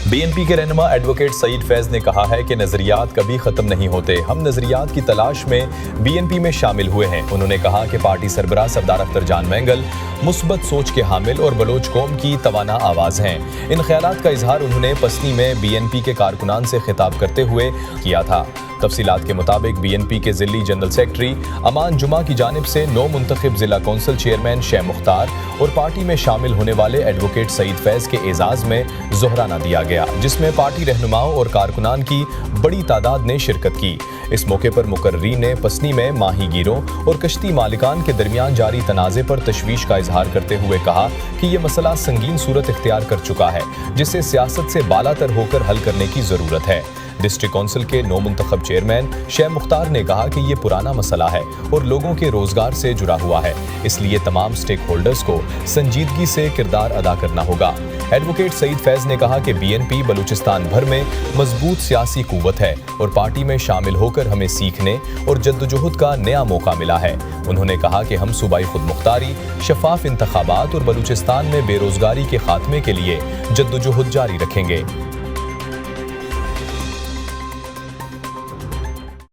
BNP के रहनुमा advocate Saeed Faiz ने कहा है कि नजरियात कभी खत्म नहीं होते। हम नजरियात की तलाश में बीएनपी में शामिल हुए हैं। उन्होंने कहा कि पार्टी सरबराह सरदार अख्तर जान मैंगल मुस्बत सोच के हामिल और बलोच कौम की तवाना आवाज हैं। इन ख्यालात का इजहार उन्होंने पसनी में बीएनपी के कारकुनान से खिताब करते हुए किया था। तफसीलात के मुताबिक बीएनपी के जिली जनरल सेक्रेटरी अमान जुमा की जानिब से नौ मुंतखब जिला कौंसिल चेयरमैन शेख मुख्तार और पार्टी में शामिल होने वाले एडवोकेट सईद फैज के एजाज में जोहराना दिया गया, जिसमें पार्टी रहनुमाओं और कारकुनान की बड़ी तादाद ने शिरकत की। इस मौके पर मुकर्रीन ने पसनी में माही गिरों और कश्ती मालिकान के दरमियान जारी तनाज़े पर तशवीश का इजहार करते हुए कहा कि यह मसला संगीन सूरत इख्तियार कर चुका है, जिसे सियासत से बालातर होकर हल करने की जरूरत है। डिस्ट्रिक्ट काउंसिल के नौ मुंतखब चेयरमैन शेख मुख्तार ने कहा कि ये पुराना मसला है और लोगों के रोजगार से जुड़ा हुआ है, इसलिए तमाम स्टेक होल्डर्स को संजीदगी से किरदार अदा करना होगा। एडवोकेट सईद फैज ने कहा कि बीएनपी बलूचिस्तान भर में मजबूत सियासी कुव्वत है और पार्टी में शामिल होकर हमें सीखने और जद्दोजहद का नया मौका मिला है। उन्होंने कहा कि हम सूबाई खुद मुख्तारी, शफाफ इंतखाबात और बलूचिस्तान में बेरोजगारी के खात्मे के लिए जद्दोजहद जारी रखेंगे।